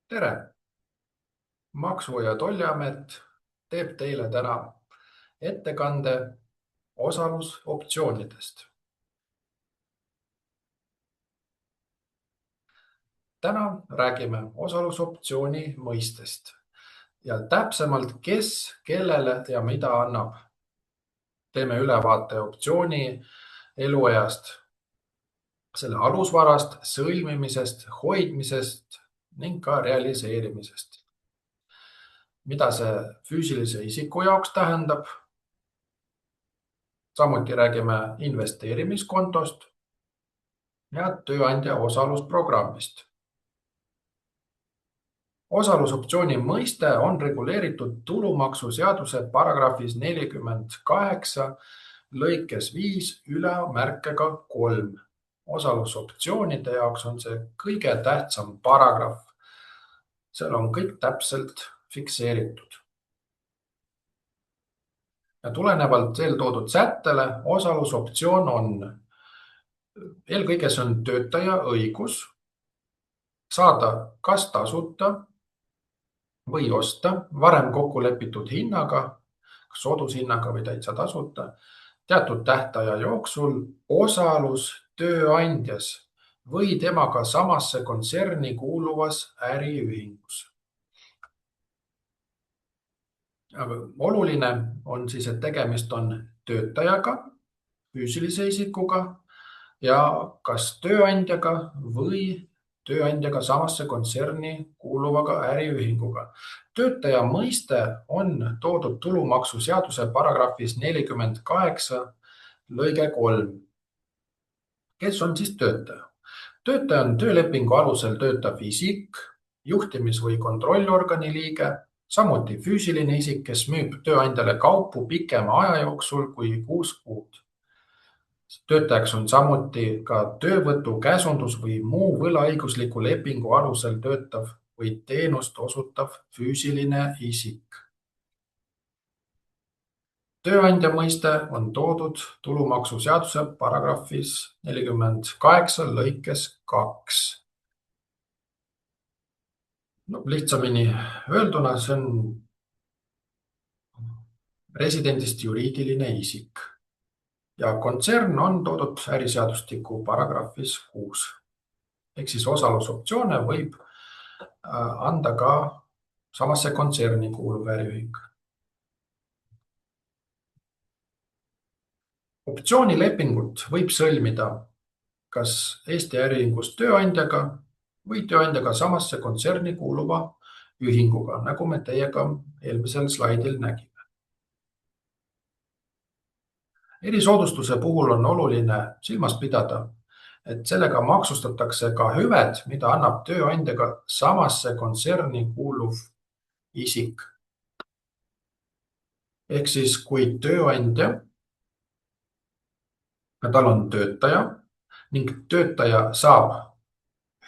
Tere! Maksu- ja Tolliamet teeb teile täna ettekande osalusoptsioonidest. Täna räägime osalusoptsiooni mõistest ja täpsemalt, kes kellele ja mida annab. Teeme ülevaate optsiooni elueast, selle alusvarast, sõlmimisest, hoidmisest ning ka realiseerimisest. Mida see füüsilise isiku jaoks tähendab? Samuti räägime investeerimiskontost ja tööandja osalusprogrammist. Osalusoptsiooni mõiste on reguleeritud tulumaksuseaduse paragrahvis 48 lõikes 5(3). Osalusoptsioonide jaoks on see kõige tähtsam paragrahv. Seal on kõik täpselt fikseeritud. Ja tulenevalt eeltoodud sättele osalusoptsioon on eelkõige see on töötaja õigus saada kas tasuta või osta varem kokku lepitud hinnaga, kas soodushinnaga või täitsa tasuta, teatud tähtaja jooksul osalus tööandjas või temaga samasse kontserni kuuluvas äriühingus. Oluline on siis, et tegemist on töötajaga, füüsilise isikuga ja kas tööandjaga või tööandjaga samasse kontserni kuuluvaga äriühinguga. Töötaja mõiste on toodud tulumaksuseaduse paragrahvis 48 lõige 3. Kes on siis töötaja? Töötaja on töölepingu alusel töötav isik, juhtimis- või kontrollorgani liige, samuti füüsiline isik, kes müüb tööandjale kaupu pikema aja jooksul kui 6 kuud. Töötajaks on samuti ka töövõtu, käsundus või muu võlaõigusliku lepingu alusel töötav või teenust osutav füüsiline isik. Tööandja mõiste on toodud tulumaksuseaduse paragrahvis 48 lõikes 2. Lihtsamini öelduna see on residendist juriidiline isik. Ja kontsern on toodud äriseadustiku paragrahvis 6. Ehk siis osalusoptsioone võib anda ka samasse kontserni kuuluv äriühing. Optsioonilepingut võib sõlmida kas Eesti äriühingus tööandjaga või tööandjaga samasse kontserni kuuluva ühinguga, nagu me teiega eelmisel slaidil nägime. Erisoodustuse puhul on oluline silmas pidada, et sellega maksustatakse ka hüved, mida annab tööandjaga samasse kontserni kuuluv isik. Ehk siis, kui tööandja, tal on töötaja ning töötaja saab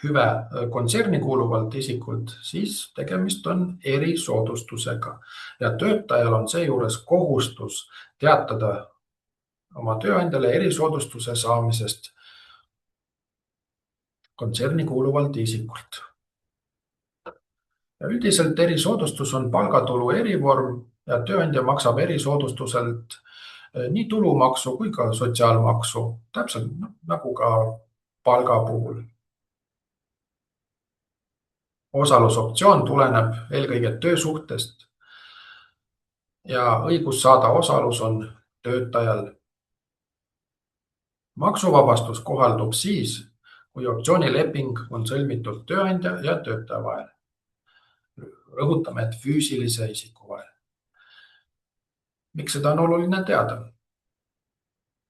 hüve kontserni kuuluvalt isikult, siis tegemist on erisoodustusega ja töötajal on seejuures kohustus teatada oma tööandjale erisoodustuse saamisest kontserni kuuluvalt isikult. Ja üldiselt erisoodustus on palgatulu erivorm ja tööandja maksab erisoodustuselt nii tulumaksu kui ka sotsiaalmaksu, täpselt nagu ka palga puhul. Osalusoptsioon tuleneb eelkõige töösuhtest ja õigus saada osalus on töötajal. Maksuvabastus kohaldub siis, kui optsioonileping on sõlmitud tööandja ja töötaja vahel. Rõhutame, et füüsilise isiku vahel. Miks seda on oluline teada?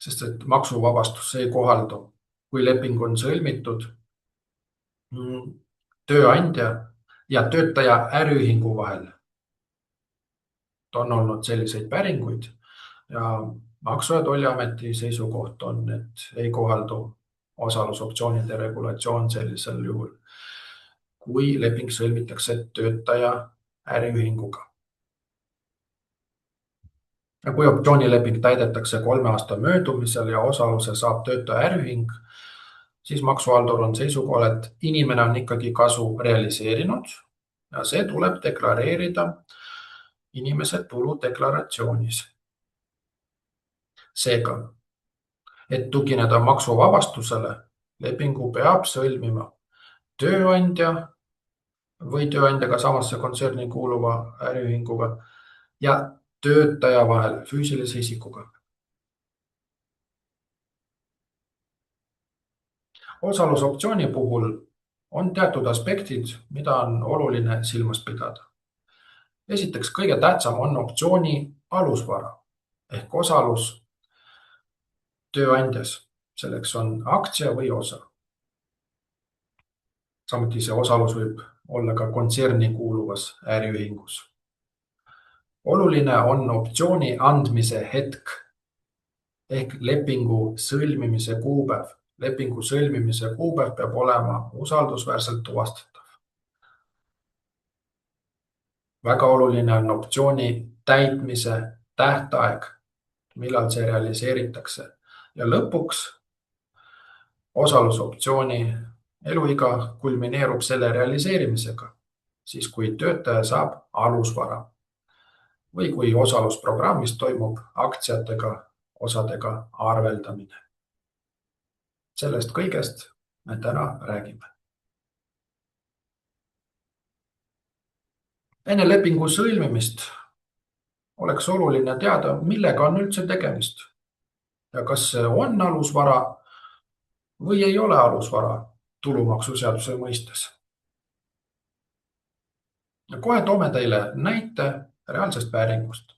Sest et maksuvabastus ei kohaldu, kui leping on sõlmitud tööandja ja töötaja äriühingu vahel. On olnud selliseid päringuid ja Maksu- ja Tolliameti seisukoht on, et ei kohaldu osalusoptsioonide regulatsioon sellisel juhul, kui leping sõlmitakse töötaja äriühinguga. Ja kui optsioonileping täidetakse 3 aasta möödumisel ja osaluse saab töötaja äriühing, siis maksuhaldur on seisukohal, et inimene on ikkagi kasu realiseerinud ja see tuleb deklareerida inimese tuludeklaratsioonis. Seega, et tugineda maksuvabastusele, lepingu peab sõlmima tööandja või tööandjaga samasse kontserni kuuluva äriühinguga ja töötaja vahel füüsilise isikuga. Osalusoptsiooni puhul on teatud aspektid, mida on oluline silmas pidada. Esiteks, kõige tähtsam on optsiooni alusvara ehk osalus tööandjas. Selleks on aktsia või osa. Samuti see osalus võib olla ka kontserni kuuluvas äriühingus. Oluline on optsiooni andmise hetk ehk lepingu sõlmimise kuupäev. Lepingu sõlmimise kuupäev peab olema usaldusväärselt tuvastatav. Väga oluline on optsiooni täitmise tähtaeg, millal see realiseeritakse. Ja lõpuks osalusoptsiooni eluiga kulmineerub selle realiseerimisega, siis kui töötaja saab alusvara või kui osalusprogrammis toimub aktsiatega, osadega arveldamine. Sellest kõigest me täna räägime. Enne lepingu sõlmimist oleks oluline teada, millega on üldse tegemist ja kas see on alusvara või ei ole alusvara tulumaksuseaduse mõistes. Ja kohe toome teile näite reaalsest päringust.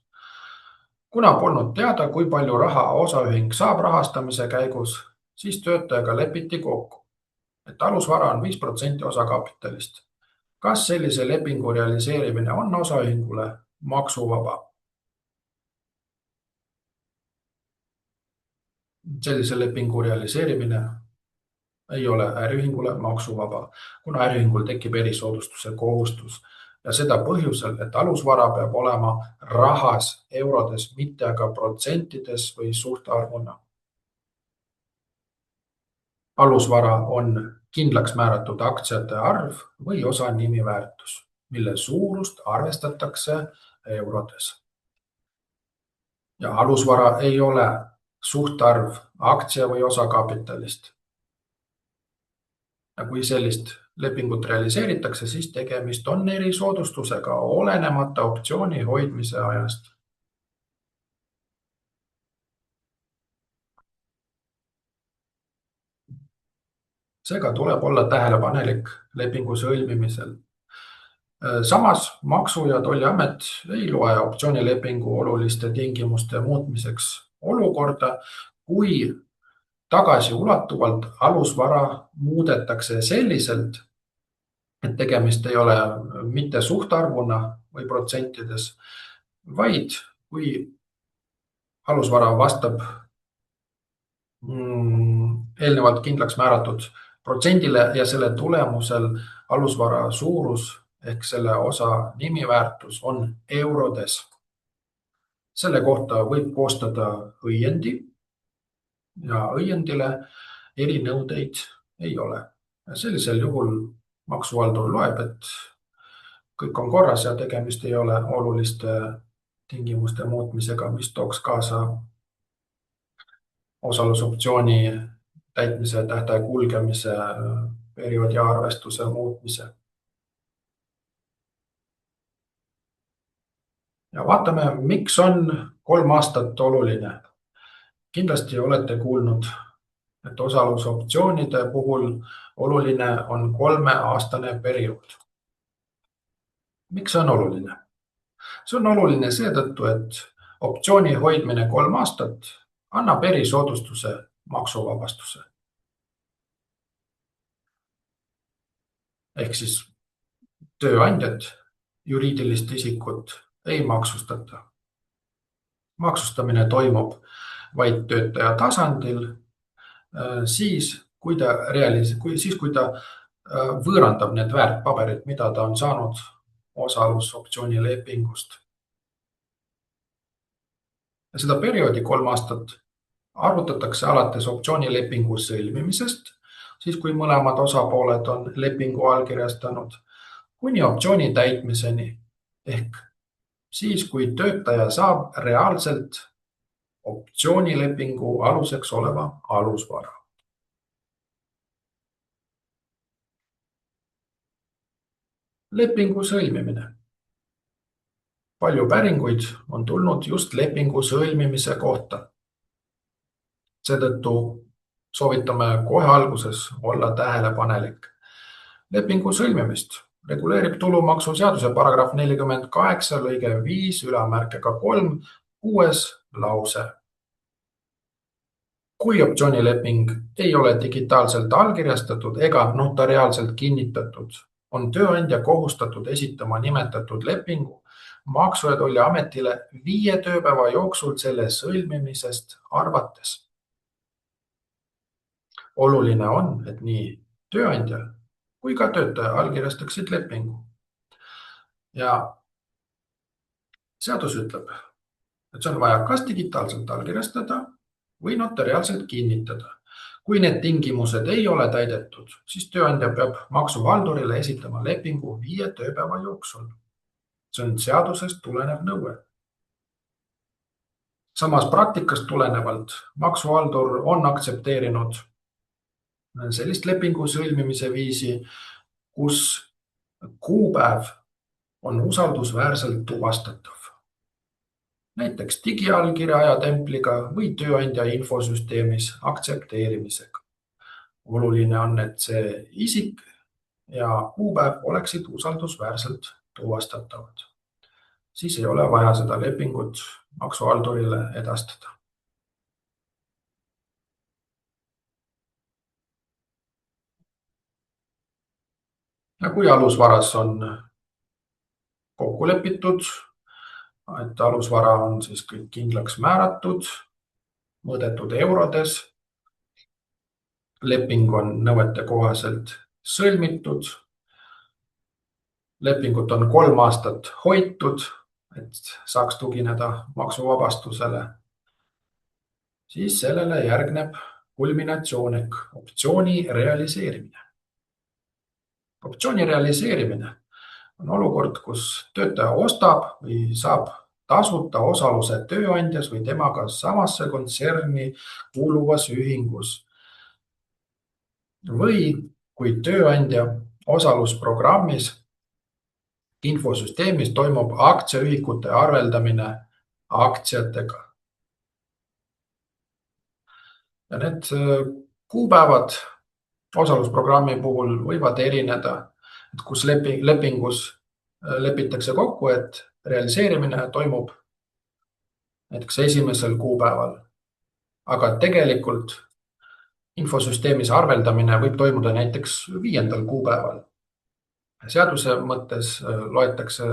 Kuna polnud teada, kui palju raha osaühing saab rahastamise käigus, siis töötajaga lepiti kokku, et alusvara on 5% osakapitalist. Kas sellise lepingu realiseerimine on osaühingule maksuvaba? Sellise lepingu realiseerimine ei ole äriühingule maksuvaba, kuna äriühingul tekib erisoodustuse kohustus ja seda põhjusel, et alusvara peab olema rahas eurodes, mitte aga protsentides või suhtarvuna. Alusvara on kindlaks määratud aktsiate arv või osa nimiväärtus, mille suurust arvestatakse eurodes. Ja alusvara ei ole suhtarv aktsia või osakapitalist. Ja kui sellist lepingut realiseeritakse, siis tegemist on erisoodustusega olenemata optsiooni hoidmise ajast. Seega tuleb olla tähelepanelik lepingu sõlmimisel. Samas Maksu- ja Tolliamet ei loe optsioonilepingu oluliste tingimuste muutmiseks olukorda, kui tagasiulatuvalt alusvara muudetakse selliselt, et tegemist ei ole mitte suhtarvuna või protsentides, vaid kui alusvara vastab eelnevalt kindlaks määratud protsendile ja selle tulemusel alusvara suurus ehk selle osa nimiväärtus on eurodes. Selle kohta võib koostada õiendi ja õiendile erinõudeid ei ole. Sellisel juhul maksuhaldur loeb, et kõik on korras ja tegemist ei ole oluliste tingimuste muutmisega, mis tooks kaasa osalusoptsiooni täitmise tähtaja kulgemise perioodi arvestuse muutmise. Ja vaatame, miks on 3 aastat oluline. Kindlasti olete kuulnud, et osalusoptsioonide puhul oluline on 3-aastane periood. Miks see on oluline? See on oluline seetõttu, et optsiooni hoidmine 3 aastat annab erisoodustuse maksuvabastuse. Ehk siis tööandjat, juriidilist isikut ei maksustata. Maksustamine toimub vaid töötaja tasandil, siis kui ta võõrandab need väärtpaberid, mida ta on saanud osalusoptsiooni lepingust. Ja seda perioodi 3 aastat arvutatakse alates optsioonilepingu sõlmimisest, siis kui mõlemad osapooled on lepingu allkirjastanud, kuni optsiooni täitmiseni ehk siis, kui töötaja saab reaalselt optsioonilepingu aluseks oleva alusvara. Lepingu sõlmimine. Palju päringuid on tulnud just lepingu sõlmimise kohta. Seetõttu soovitame kohe alguses olla tähelepanelik. Lepingu sõlmimist reguleerib tulumaksuseaduse paragrahv 48 lõige 5 6 lause. Kui optsioonileping ei ole digitaalselt allkirjastatud ega notariaalselt kinnitatud, on tööandja kohustatud esitama nimetatud lepingu Maksu- ja Tolliametile 5 tööpäeva jooksul selle sõlmimisest arvates. Oluline on, et nii tööandja kui ka töötaja allkirjastaksid lepingu. Ja seadus ütleb, et see on vaja kas digitaalselt allkirjastada või notariaalselt kinnitada. Kui need tingimused ei ole täidetud, siis tööandja peab maksuhaldurile esitama lepingu 5 tööpäeva jooksul. See on seadusest tulenev nõue. Samas praktikast tulenevalt maksuhaldur on aktsepteerinud sellist lepingu sõlmimise viisi, kus kuupäev on usaldusväärselt tuvastatav. Näiteks digiallkirja ajatempliga või tööandja infosüsteemis aktsepteerimisega. Oluline on, et see isik ja kuupäev oleksid usaldusväärselt tuvastatavad. Siis ei ole vaja seda lepingut maksuhaldurile edastada. Ja kui alusvaras on kokku lepitud, et alusvara on siis kõik kindlaks määratud, mõõdetud eurodes, leping on nõuete kohaselt sõlmitud, lepingut on 3 aastat hoitud, et saaks tugineda maksuvabastusele, siis sellele järgneb kulminatsioon ehk optsiooni realiseerimine. Optsiooni realiseerimine on olukord, kus töötaja ostab või saab tasuta osaluse tööandjas või temaga samasse kontserni kuuluvas ühingus. Või kui tööandja osalusprogrammis infosüsteemis toimub aktsiaühikute arveldamine aktsiatega. Ja need kuupäevad osalusprogrammi puhul võivad erineda, et kus lepingus lepitakse kokku, et realiseerimine toimub näiteks 1. kuupäeval, aga tegelikult infosüsteemis arveldamine võib toimuda näiteks 5. kuupäeval. Seaduse mõttes loetakse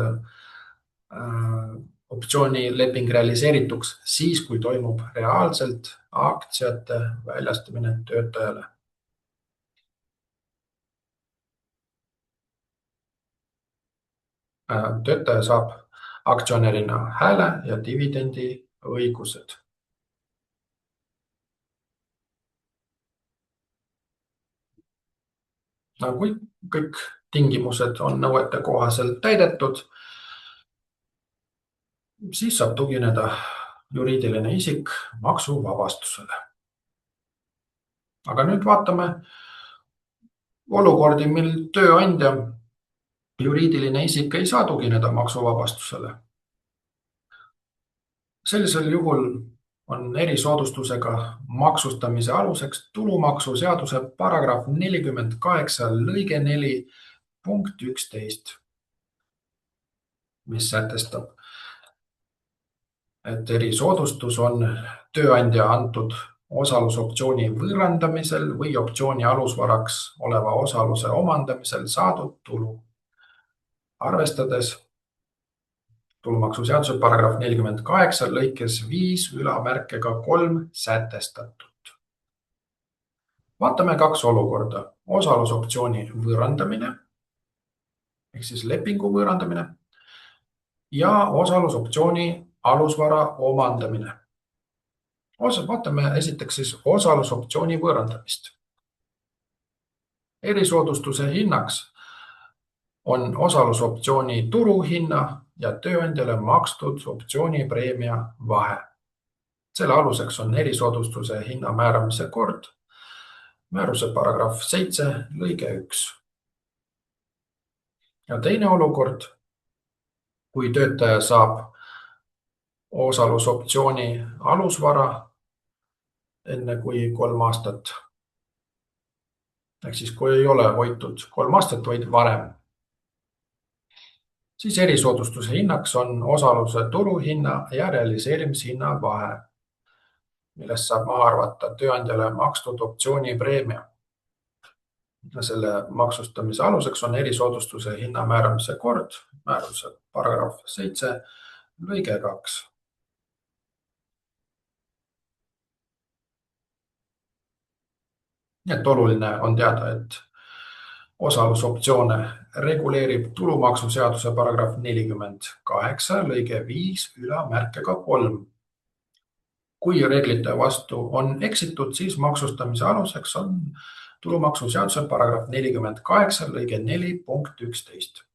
optsioonileping realiseerituks siis, kui toimub reaalselt aktsiate väljastamine töötajale. Töötaja saab aktsionärina hääle ja dividendi õigused. Kui kõik tingimused on nõuete kohaselt täidetud, siis saab tugineda juriidiline isik maksuvabastusele. Aga nüüd vaatame olukordi, mil tööandja juriidiline isik ei saa tugineda maksuvabastusele. Sellisel juhul on erisoodustusega maksustamise aluseks tulumaksuseaduse paragrahv 48 lõige 4 punkt 11, mis sätestab, et erisoodustus on tööandja antud osalusoptsiooni võõrandamisel või optsiooni alusvaraks oleva osaluse omandamisel saadud tulu, arvestades tulumaksuseaduse paragrahv 48 lõikes 5 sätestatut. Vaatame 2 olukorda: osalusoptsiooni võõrandamine ehk siis lepingu võõrandamine ja osalusoptsiooni alusvara omandamine. Vaatame esiteks siis osalusoptsiooni võõrandamist. Erisoodustuse hinnaks on osalusoptsiooni turuhinna ja tööandjale makstud optsioonipreemia vahe. Selle aluseks on erisoodustuse hinna määramise kord, määruse paragrahv 7 lõige 1. Ja teine olukord, kui töötaja saab osalusoptsiooni alusvara enne kui 3 aastat. Ehk siis kui ei ole hoitud 3 aastat, vaid varem. Siis erisoodustuse hinnaks on osaluse turuhinna ja realiseerimishinna vahe, millest saab maha arvata tööandjale makstud optsioonipreemia. Selle maksustamise aluseks on erisoodustuse hinna määramise kord, määruse paragrahv 7 lõige 2. Nii et oluline on teada, et osalusoptsioone reguleerib tulumaksuseaduse paragrahv 48 lõige 5(3). Kui reeglite vastu on eksitud, siis maksustamise aluseks on tulumaksuseaduse paragrahv 48 lõige 4 punkt 11.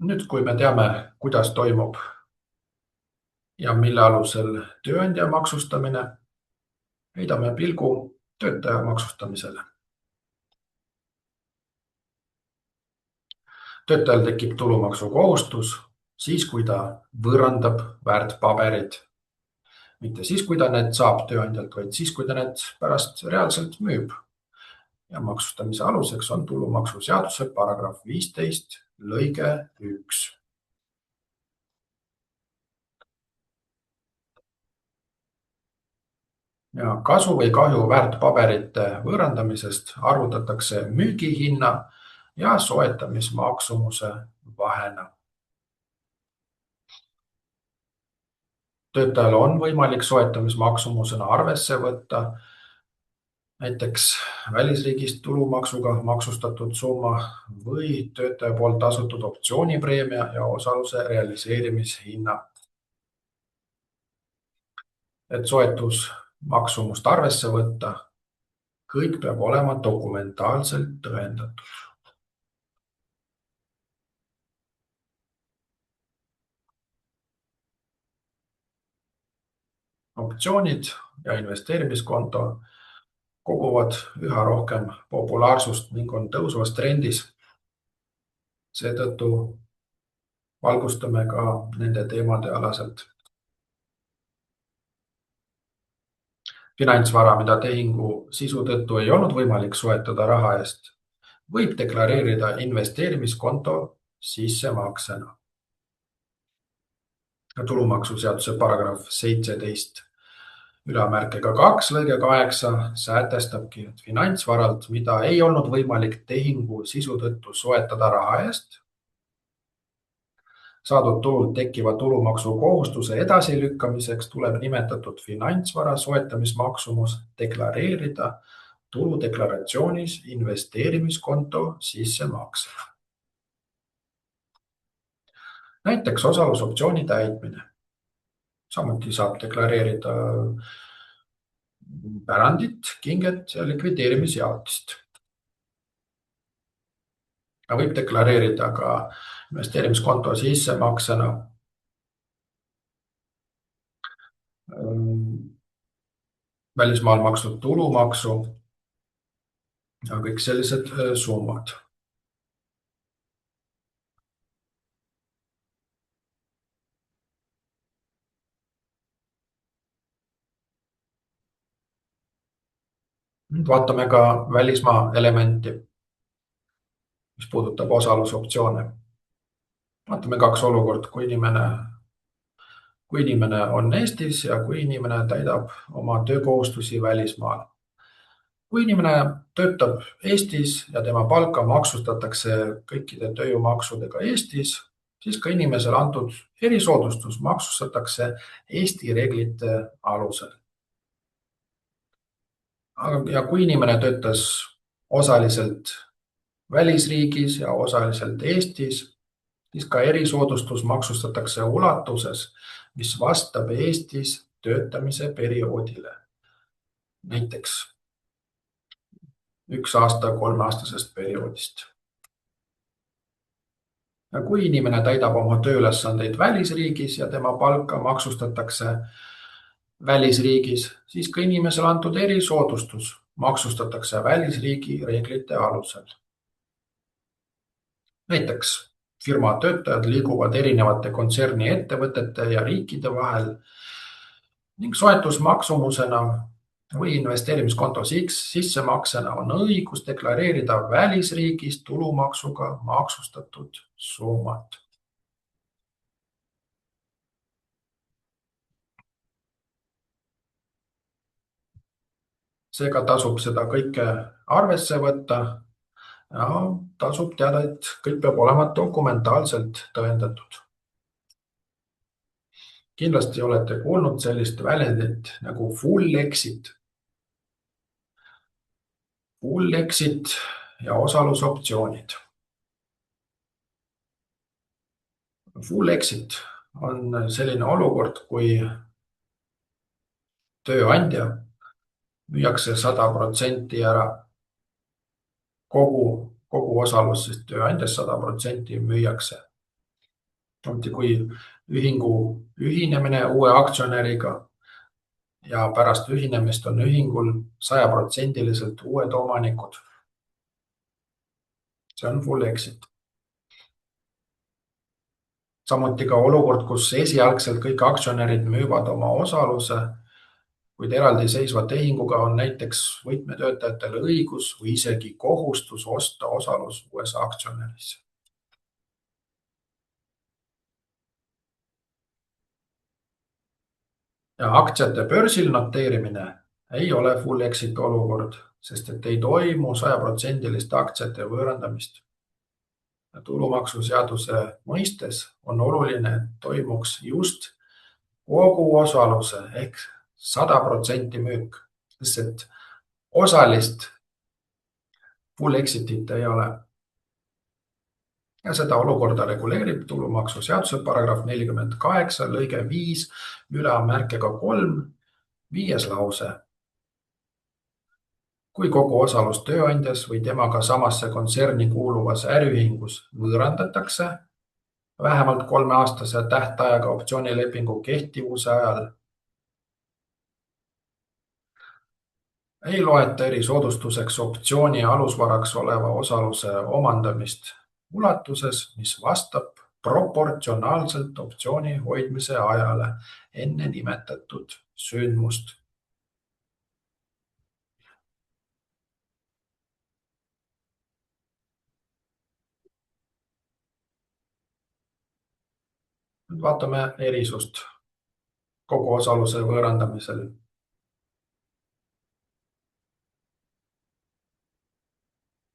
Nüüd, kui me teame, kuidas toimub ja mille alusel tööandja maksustamine, heidame pilgu töötaja maksustamisele. Töötajal tekib tulumaksukohustus siis, kui ta võõrandab väärtpaberid. Mitte siis, kui ta need saab tööandjalt, vaid siis, kui ta need pärast reaalselt müüb. Ja maksustamise aluseks on tulumaksuseaduse paragrahv 15 lõige 1. Ja kasu või kahju väärtpaberite võõrandamisest arvutatakse müügihinna ja soetamismaksumuse vahena. Töötajal on võimalik soetamismaksumusena arvesse võtta näiteks välisriigist tulumaksuga maksustatud summa või töötaja poolt tasutud optsioonipreemia ja osaluse realiseerimishinna. Et soetusmaksumust arvesse võtta, kõik peab olema dokumentaalselt tõendatud. Optsioonid ja investeerimiskonto koguvad üha rohkem populaarsust ning on tõusvas trendis. Seetõttu valgustame ka nende teemade alaselt. Finantsvara, mida tehingu sisu tõttu ei olnud võimalik soetada raha eest, võib deklareerida investeerimiskonto sissemaksena. Tulumaksuseaduse paragrahv 17 ülemärkega 2 lõige 8 sätestabki, et finantsvaralt, mida ei olnud võimalik tehingu sisu tõttu soetada raha eest, saadud tulult tekkiva tulumaksukohustuse edasilükkamiseks tuleb nimetatud finantsvara soetamismaksumus deklareerida tuludeklaratsioonis investeerimiskonto sissemaksena. Näiteks osalusoptsiooni täitmine. Samuti saab deklareerida pärandit, kinget ja likvideerimisjaotist. Võib deklareerida ka investeerimiskonto sissemaksena välismaal makstud tulumaksu ja kõik sellised summad. Nüüd vaatame ka välismaa elementi, mis puudutab osalusoptsioone. Vaatame 2 olukord, kui inimene on Eestis ja kui inimene täidab oma töökohustusi välismaal. Kui inimene töötab Eestis ja tema palka maksustatakse kõikide tööjõumaksudega Eestis, siis ka inimesele antud erisoodustus maksustatakse Eesti reeglite alusel. Ja kui inimene töötas osaliselt välisriigis ja osaliselt Eestis, siis ka erisoodustus maksustatakse ulatuses, mis vastab Eestis töötamise perioodile. Näiteks 1 aasta 3-aastasest perioodist. Ja kui inimene täidab oma tööülesandeid välisriigis ja tema palka maksustatakse välisriigis, siis ka inimesele antud erisoodustus maksustatakse välisriigi reeglite alusel. Näiteks firma töötajad liiguvad erinevate kontserni ettevõtete ja riikide vahel ning soetusmaksumusena või investeerimiskonto sissemaksena on õigus deklareerida välisriigis tulumaksuga maksustatud summad. Seega tasub seda kõike arvesse võtta ja tasub teada, et kõik peab olema dokumentaalselt tõendatud. Kindlasti olete kuulnud sellist väljendit nagu full exit. Full exit ja osalusoptsioonid. Full exit on selline olukord, kui tööandja müüakse 100% ära kogu osalus, sest tööandjas 100% müüakse. Samuti kui ühingu ühinemine uue aktsionäriga ja pärast ühinemist on ühingul 100% uued omanikud. See on full exit. Samuti ka olukord, kus esialgselt kõik aktsionärid müüvad oma osaluse, kuid eraldiseisva tehinguga on näiteks võtmetöötajatel õigus või isegi kohustus osta osalus uues aktsionäris. Ja aktsiate börsil noteerimine ei ole full exit olukord, sest et ei toimu 100% aktsiate võõrandamist. Ja tulumaksuseaduse mõistes on oluline, et toimuks just kogu osaluse ehk 100% müük, sest et osalist full exitit ei ole. Ja seda olukorda reguleerib tulumaksuseaduse paragrahv 48 lõige 5 ülemärkega 3 viies lause. Kui kogu osalus tööandjas või temaga samasse kontserni kuuluvas äriühingus võõrandatakse vähemalt 3-aastase tähtajaga optsioonilepingu kehtivuse ajal, ei loeta erisoodustuseks optsiooni alusvaraks oleva osaluse omandamist ulatuses, mis vastab proportsionaalselt optsiooni hoidmise ajale enne nimetatud sündmust. Nüüd vaatame erisust kogu osaluse võõrandamisel.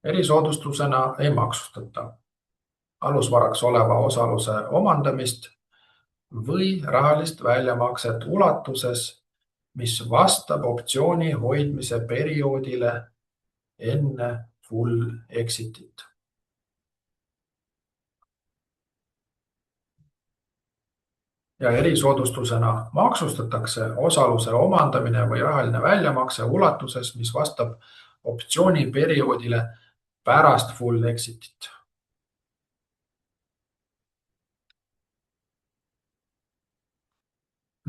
Erisoodustusena ei maksustata alusvaraks oleva osaluse omandamist või rahalist väljamakset ulatuses, mis vastab optsiooni hoidmise perioodile enne full exitit. Ja erisoodustusena maksustatakse osaluse omandamine või rahaline väljamakse ulatuses, mis vastab optsiooni perioodile pärast full exitit.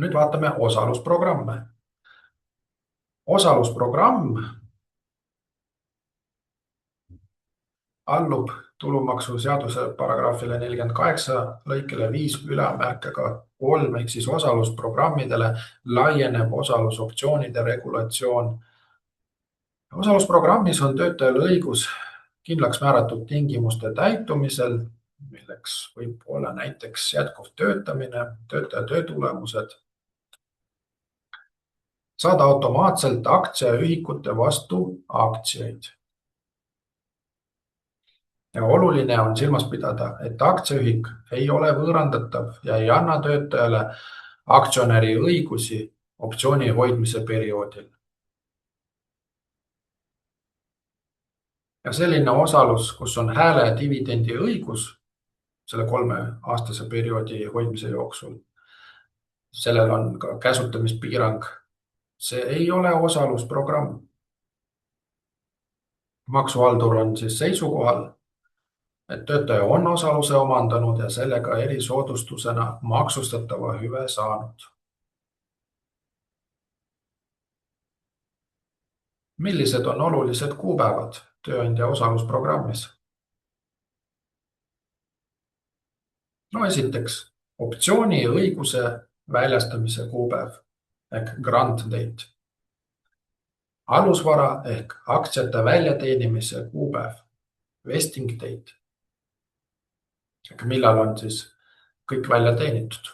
Nüüd vaatame osalusprogramme. Osalusprogramm allub tulumaksuseaduse paragrahvile 48 lõikele 5 ülemärkega 3 ehk siis osalusprogrammidele laieneb osalusoptsioonide regulatsioon. Osalusprogrammis on töötajal õigus kindlaks määratud tingimuste täitumisel, milleks võib olla näiteks jätkuv töötamine, töötaja töötulemused, saada automaatselt aktsiaühikute vastu aktsiaid. Ja oluline on silmas pidada, et aktsiaühik ei ole võõrandatav ja ei anna töötajale aktsionäri õigusi optsiooni hoidmise perioodil. Ja selline osalus, kus on hääle ja dividendi õigus selle 3-aastase perioodi hoidmise jooksul, sellel on ka käsutamispiirang. See ei ole osalusprogramm. Maksuhaldur on siis seisukohal, et töötaja on osaluse omandanud ja sellega erisoodustusena maksustatava hüve saanud. Millised on olulised kuupäevad tööandja osalusprogrammis? No esiteks, optsiooni õiguse väljastamise kuupäev ehk grant date. Alusvara ehk aktsiate väljateenimise kuupäev, vesting date. Ehk millal on siis kõik välja teenitud.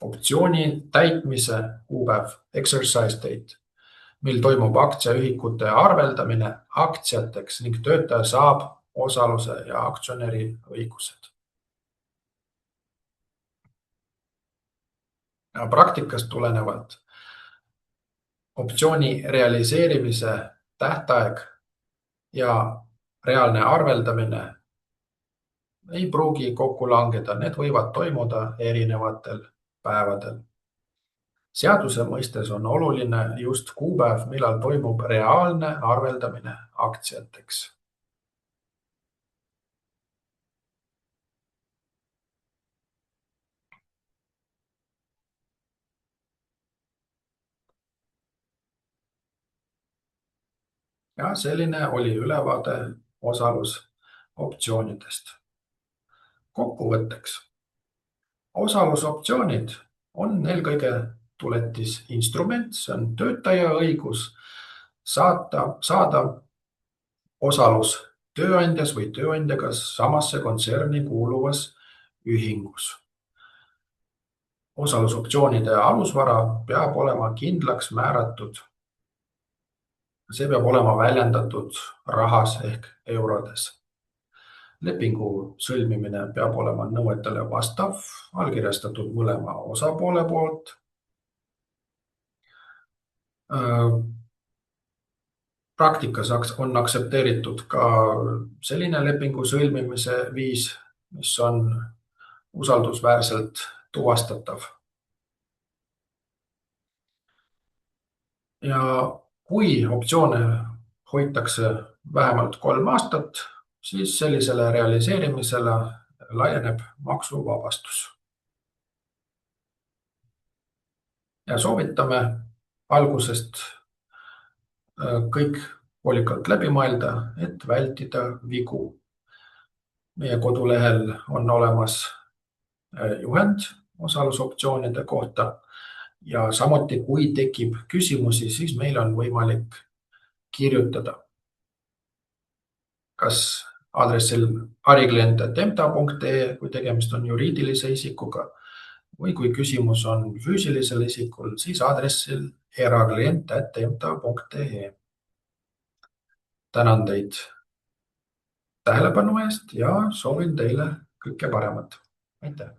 Optsiooni täitmise kuupäev, exercise date, mil toimub aktsiaühikute arveldamine aktsiateks ning töötaja saab osaluse ja aktsionäri õigused. Ja praktikast tulenevalt optsiooni realiseerimise tähtaeg ja reaalne arveldamine ei pruugi kokku langeda, need võivad toimuda erinevatel päevadel. Seaduse mõistes on oluline just kuupäev, millal toimub reaalne arveldamine aktsiateks. Ja selline oli ülevaade osalusoptsioonidest. Kokkuvõtteks. Osalusoptsioonid on eelkõige tuletisinstrument, see on töötaja õigus saada osalus tööandjas või tööandjaga samasse kontserni kuuluvas ühingus. Osalusoptsioonide alusvara peab olema kindlaks määratud. See peab olema väljendatud rahas ehk eurodes. Lepingu sõlmimine peab olema nõuetele vastav, allkirjastatud mõlema osapoole poolt. Praktikas on aktsepteeritud ka selline lepingu sõlmimise viis, mis on usaldusväärselt tuvastatav. Ja kui optsioone hoitakse vähemalt 3 aastat, siis sellisele realiseerimisele laieneb maksuvabastus. Ja soovitame algusest kõik hoolikalt läbi mõelda, et vältida vigu. Meie kodulehel on olemas juhend osalusoptsioonide kohta ja samuti, kui tekib küsimusi, siis meil on võimalik kirjutada kas aadressil ariklient@emta.ee, kui tegemist on juriidilise isikuga, või kui küsimus on füüsilisel isikul, siis aadressil eraklient@emta.ee. Tänan teid tähelepanu eest ja soovin teile kõike paremat. Aitäh!